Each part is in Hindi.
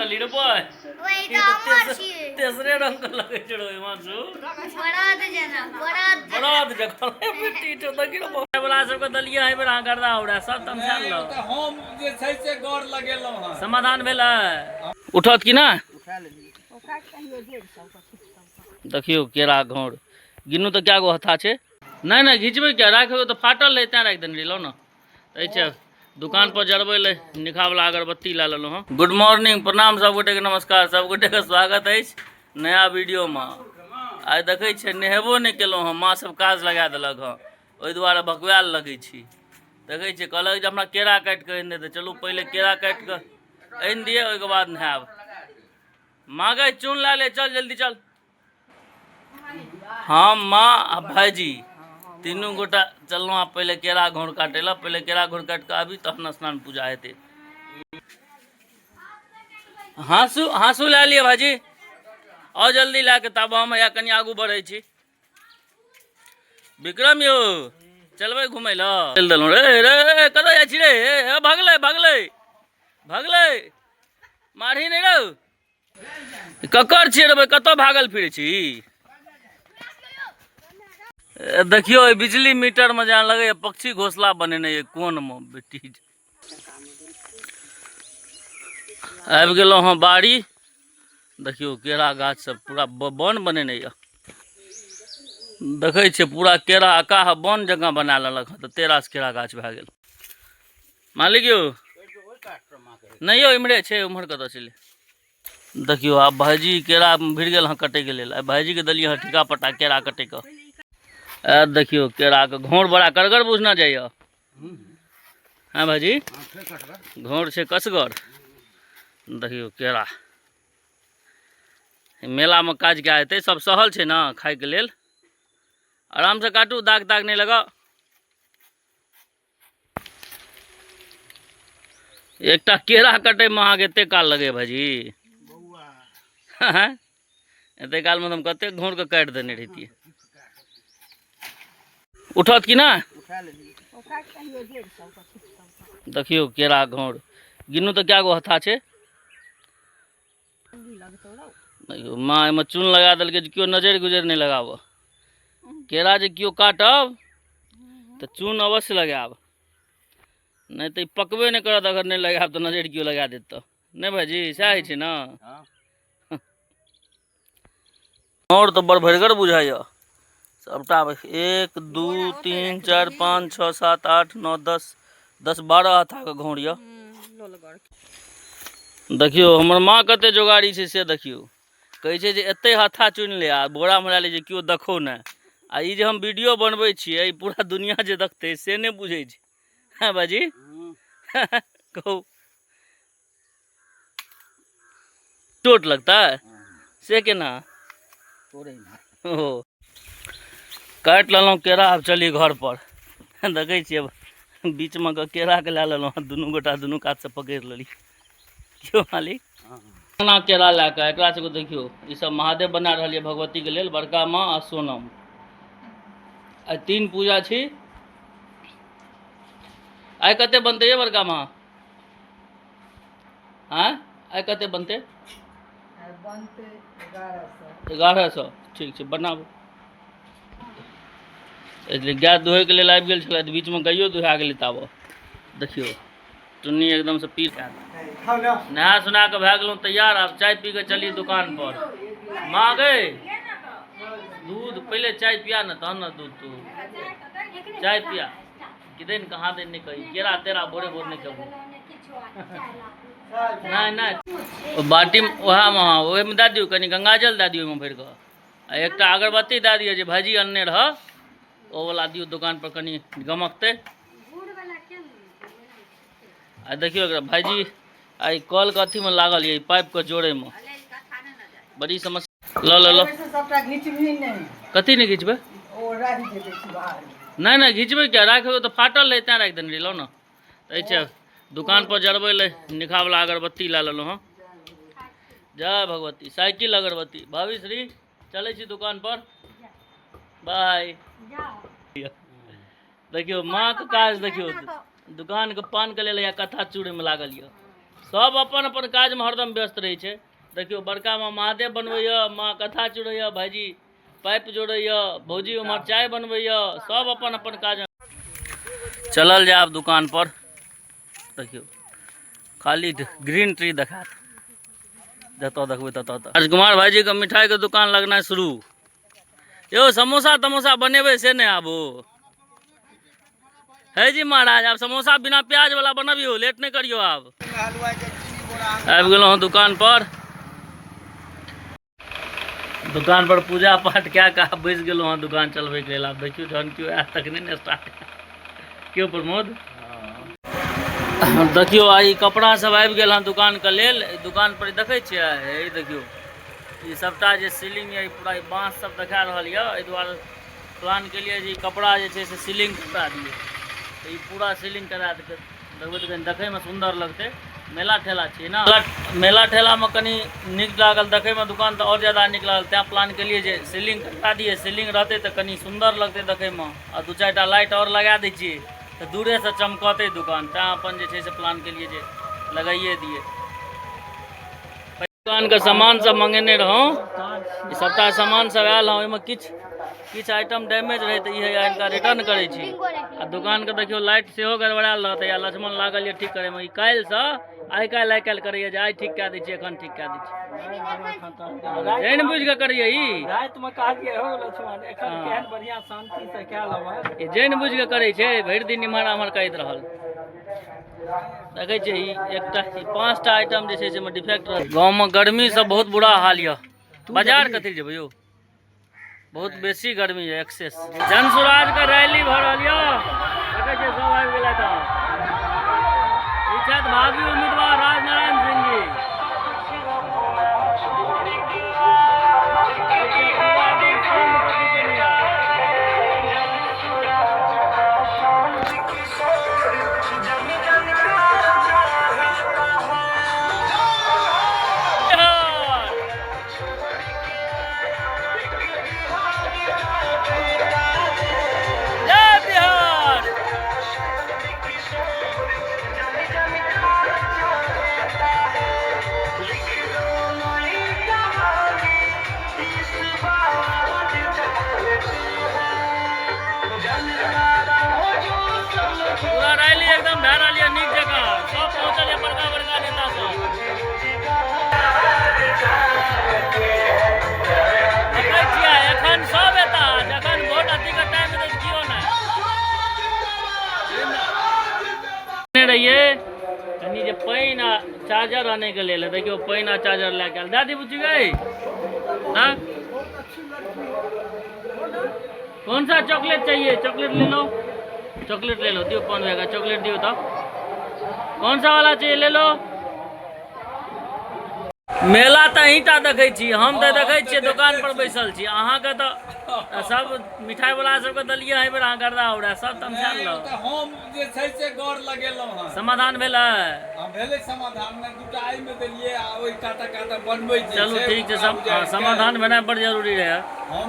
बनली रे बॉय वही तो हमर छियै तेसरे रंग के लगे छै रे मासु बरात जना बरात जगह बेटी तो देखि रे बॉय वाला सब के दलिया है बेरा गर्दा उड़ा सब तमसा लो हम जे छै से गौर लगेलौ हन समाधान भेलै उठत कि ना उठा लेली ओकरा कहियो 150 देखियो केरा घोर गिनू तो क्या गो हथा छै नहीं नहीं घिचबै क्या राखबै तो फाटल रहै तैं राखि देने रहिलौ ना तऽ छै दुकान पर जरबै ले निखा वाला अगरबत्ती ला लेलहुँ हँ गुड मॉर्निंग प्रणाम सब गोटे के नमस्कार सब गोटे के स्वागत अछि नया वीडियो में आइ देखै छै नहेबो नहीं केलहुँ हँ माँ सब काज लगा देलक हँ ओहि दुआरे भकुआल लगै छी देखै छियै कहलक जे हमरा केरा काटि कऽ आनि दे तऽ चलू पहिले केरा काटि कऽ आनि दिए ओहिके बाद नहायब माँ गई चून ला ले चल जल्दी चल हम माँ आ भाईजी तीनों गोटा चलना पहले केरा घोर काटे ला पहले केरा घोर काट के आबी तहन स्नान पूजा हेते हाँसू हाँसू ला लिया भाजी और जल्दी ला के तब हम या कनी आगू बढ़े छी विक्रम यो चलबै घुमै ला चल देलहुँ रे रे कतऽ जाइ छी रे ए भगलै भगलै भगलै मारही नहीं रे ककर छियै रे कतऽ भागल फिरै छी देखियो बिजली मीटर में जहाँ लगे पक्षी घोसला बनेने कोन में बेटी आबि गेलहुँ हँ बाड़ी देखियो केरा गाछ सब पूरा बन बनेने देखै छियै पूरा केरा अकाह बन जगह बना लेलक हँ तऽ 13 केरा गाछ भए गेल मालिक यौ नहीं यौ इम्हरे छै उम्हर कतऽ छलै देखियो आब भाईजी केरा भिड़ गेल हँ कटे के लेल भाईजी के देलियै हँ ठीका पट्टा केरा कटे के देखियो केरा के घोर बड़ा करगर बुझना चाहिए हाँ भाजी घोर से कसगर देखियो केरा मेला में काज क्या हेतै सब सहल छै ना खाय के लेल आराम से काटू दाग ताग नहीं लगा एकटा केरा कटे में अहाँ के एते काल लगे भाजी एते काल में हम कते घोर के काट देने रहितियै उठत कि ना उठा लेली ओकरा कहियो 150 देखियो केरा घोर गिनू तो क्या गो हथा छै देखियो माँ एहिमे चून लगा देलकै जे केओ नजर गुजर नहीं लगाब केरा जे केओ काटब तऽ चून अवश्य लगाब नहीं तो पकबे नहीं करत अगर नहीं लगाब तो नजर केओ लगा देत तो नहीं भाजी सएह होइ छै ना और तो बड़ भरगर बुझाइए सबटा 1 2 3 4 5 6 7 8 9 10 10 12 हाथा के घोर ये देखियो हमर माँ कते जोगाड़ी छै से देखियो कहै छै जे एते हाथा चुनि ले आ बोरा में ले जे केओ देखो ना आ ई जे हम वीडियो बनबै छियै पूरा दुनिया जे देखतै से नहीं बुझै छै हाँ बाजी कहू चोट लगता है से केना ओ काट लेलहुँ केरा अब चली घर पर देखै छियै बीच में केरा के ला लेलहुँ दुनू गोटा दुनू कात से पकड़ि लेली क्यों मालिक केना केरा ला के एकरा सबके देखियो ई सब महादेव बना रहल ये भगवती के लेल बड़का माँ आ सोनम आइ 3 पूजा छी आइ कते बनते ये बड़का माँ हाँ आइ कते बनते 1100 ठीक है बनाबू इसलिए गाय दुहे के लिए आबि गेल छलै बीच में गायो दुहा गेलै ताब देखियो टुन्नी एकदम से पी नहा सुना के भए गेलहुँ तैयार अब चाय पी के चली दुकान पर माँ गई दूध पहले चाय पिया न तहन न दूध तू चाय पिया किदैन कहाँ दिन नहीं कही केरा तेरा बोरे बोर नहीं कहू नहीं नहीं बाटी वहाँ में दे दियो कनी गंगाजल दे दियो भर के आ एकटा अगरबत्ती दे दियो जे भाजी अनने रह ओ वाला दियो दुकान पर कनी गमकते आ देखियो भाईजी आई कल के अथी में लागल ये पाइप के जोड़े में बड़ी समस्या लो लो लो कथी नहीं घिचबे नहीं नहीं घिचबे क्या राखबे तो फाटल रहे तैं राखि देने रही लो ना तो दुकान पर जरबै ले निखा वाला अगरबत्ती ला लेलहुँ हँ जय भगवती साइकिल अगरबत्ती भाभी श्री चले छी दुकान पर बाय देखियो माँ के काज देखियो दुकान के पान के लेल या कथा चूड़े में लागल ये सब अपन अपन काज में हरदम व्यस्त रहे छे। देखियो बड़का माँ महादेव बनबैया, माँ कथा चुड़ैया, भाईजी पाइप जोड़ैया, भौजी उम्हर चाय बनबैया, सब अपन अपन काज में। चलल जाए आब दुकान पर। देखियो खाली ग्रीन ट्री देखात, जतऽ देखबै ततऽ। राजकुमार भाईजी के मिठाई के दुकान लगना शुरू। यो समोसा तमोसा बनेबै से नहीं आबो है जी महाराज। आप समोसा बिना प्याज वाला बनबियो, लेट नहीं करियो। आप आबि गेलहुँ हँ दुकान पर। दुकान पर पूजा पाठ क्या कहा बैस गेलहुँ हँ दुकान चलबै के लेल। आब देखियो जहन केओ आयत तखने ने स्टार्ट। क्यों प्रमोद? देखियो आई कपड़ा सब आबि गेल हँ दुकान के लेल। दुकान पर देखै छियै, ई देखियो ई सबटा जे सीलिंग है पूरा बाँस सब देखा रहल यऽ। एहि दुआरे प्लान के लिए जे कपड़ा जे छै से सीलिंग करा दिए। तो ये पूरा सीलिंग करा देते, देखबै तो देखे में सुंदर लगते। मेला ठेला छियै ना, मेला ठेला में कनी नीक लागल देखे में, दुकान तो और ज्यादा नीक लागल। त्या प्लान के लिए जे सीलिंग करा दिए, सीलिंग रहते तो कनी सुंदर लगते देखे में। और दू चारिटा लाइट और लगा दै छियै तो दूरे से चमकते दुकान। त्या अपन जे छै से प्लान के लिए जे लगाइए दिए। दुकान के सामान सब मंगेने रहूँ, सबटा सामान सब आयल हँ। ओहिमे किछु आइटम डैमेज रहे तो ये इनका रिटर्न करे छी। आ दुकान के देखियो लाइट सेहो गड़बड़ायल रहते या लक्ष्मण लागल ये ठीक करे में। काल्हि से आइ काल्हि करैए जे आइ ठीक कए दै छी, एखन ठीक कए दै छी। जानि बुझि के करिए। ई रात में कहलिए हो लक्ष्मण एखन केहन बढ़िया शांति से कए लेबै। ई जानि बुझि के करे छे, भरि दिन इम्हर आम्हर करैत रहल। देखे छियै ई एकटा 5टा आइटम जे छै से डिफेक्ट रह। गाँव में गर्मी से बहुत बुरा हाल यऽ। बाजार कथी जेबै यौ, बहुत बेसी गर्मी है, एक्सेस। जनसुराज का रैली भ रहल यऽ, देखे छियै सब आबि गेलथि हँ। ई छथि भावी उम्मीदवार राजनारायण सिंह जी। पूरा रैली एकदम भए रहल यऽ नीक जगह। सब पहुँचल यऽ, बड़का बड़का नेता सब। देखै छियै एखन सब एता, जखन वोट अथी के टाइम में तो कियो नहीं रहिए। कनी जे पाइन आ चार्जर आने के लेल, देखियो पाइन आ चार्जर लेके आयल। दादी बुझी गई ना, कौन सा चॉकलेट चाहिए? चॉकलेट ले लो, चॉकलेट ले लो। दियो 5 रुपया का चॉकलेट दियो। तो कौन सा वाला चाहिए ले लो। मेला तो अहींटा देखे छी, हम तो देखे छियै दुकान पर बैसल छी। अहाँ के तो सब मिठाई वाला सबके दलिए है बेर अहाँ गर्दा उड़ा सब तमसाल लो। हम जे छै से गौर लगेलहुँ हँ। समाधान भेलै? हम भेलै समाधान में दूटा आई में देलिए आ ओइ काटा काटा बनबै छै। चलू ठीक छै, सब समाधान भेनाइ बड़ जरूरी रहे।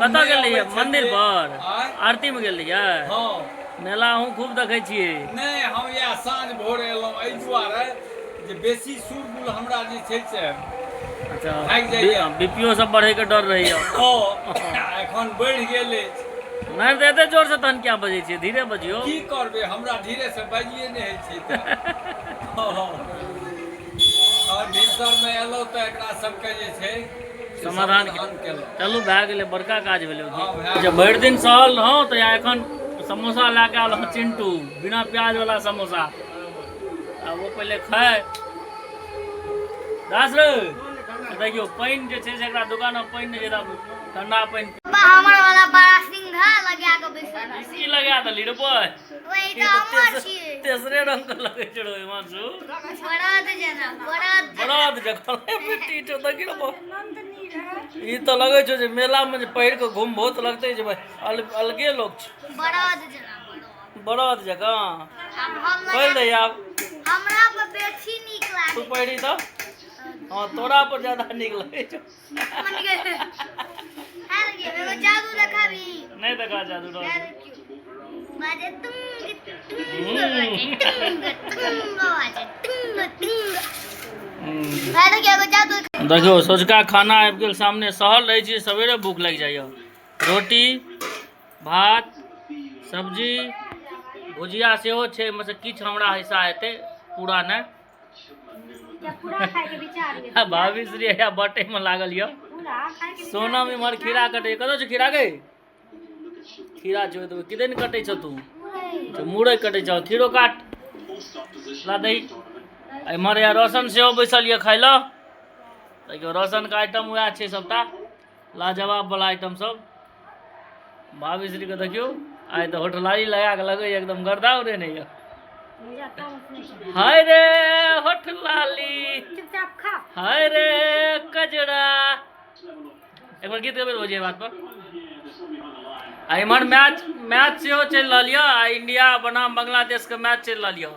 कतऽ गेल रहियै? मंदिर पर आरती में गेल रहियै? हाँ मेला अहूँ खूब देखे छियै। नहीं हम या साँझ भोर एलहुँ एहि दुआरे जे बेसी शोरगुल हमरा जे छै से अच्छा भागि जाइए। बीपीओ सब बढ़े के डर रही है। एखन बढ़ि गेल अछि। नहीं तो एते जोर से तहन क्या बजे छियै? धीरे बजियो। की करबै, हमरा धीरे से बजिए नहीं होइ छै। और भिनसर में एलहुँ तो एकरा सबके जे छै समाधान केलहुँ। चलू भए गेलै, बड़का काज भेलै। हाँ, भए जब भरि दिन सहल रहूँ तो या एखन समोसा लेके आयल हँ चिंटू, बिना प्याज वाला समोसा। अब वो पहले खाए दास रे। देखियो पाइन जे छै से एकरा दुकान में पाइन नहीं जेता, ठंडा पाइन हमर वाला बड़ा सिंघा लगा के बैसल छी। की लगा देली रे बॉय? वही तो हमर छियै। तेसरे रंग के लगे छै रे मांसू। बरात जना, बरात जखन बेटी तो देखी रे बॉय। ई तो लगे छै जे मेला में जे पहिर के घूमबो तो लगते जे भाई अलगे लोग छै। बरात जना, बरात जकाँ हम पहिर दे आब। हमरा पर बेसी नीक तू लागे। पहिरी तो हाँ, तोरा पर ज्यादा निक लगे छै। मन के है लगे एगो जादू देखाबी। नहीं देखा जादू रो। बाजे तुंग तुंग बाजे तुंग तुंग बाजे तुंग तुंग है देखिए बच्चा तो देखियो सोचका खाना आबि गेल सामने, सहल रहै छी सवेरे भूख लागि जाइए। रोटी भात सब्जी भुजिया सेहो छै, एहिमे से किछु हमरा हिस्सा हेतै, पूरा नहि। पूरा खाए के विचार ये भाभी श्री या बटे में लागल यऽ। पूरा खाए के सोनम इम्हर खीरा कटे, कतऽ छै खीरा गई? खीरा छो तो किदैन कटे छ तू? तो मुरई कटे छ, खीरो काट ला दही। इम्हर या रोशन सेहो बैसल यऽ खाइ लऽ। देखियो रोशन का आइटम वएह छै सबटा, लाजवाब वाला आइटम सब। भाभी श्री के देखियो आइ तो होटलारी लगा के लगे एकदम गर्दा उड़ेने यऽ। मुझे तो नहीं हाय रे होटलाली, चुपचाप खा। हाय रे कजरा। एक बार गीत गेबे बजिए बात पर। आ इम्हर मैच सेहो चलि रहल यऽ। इंडिया बनाम बांग्लादेश के मैच चलि रहल यऽ।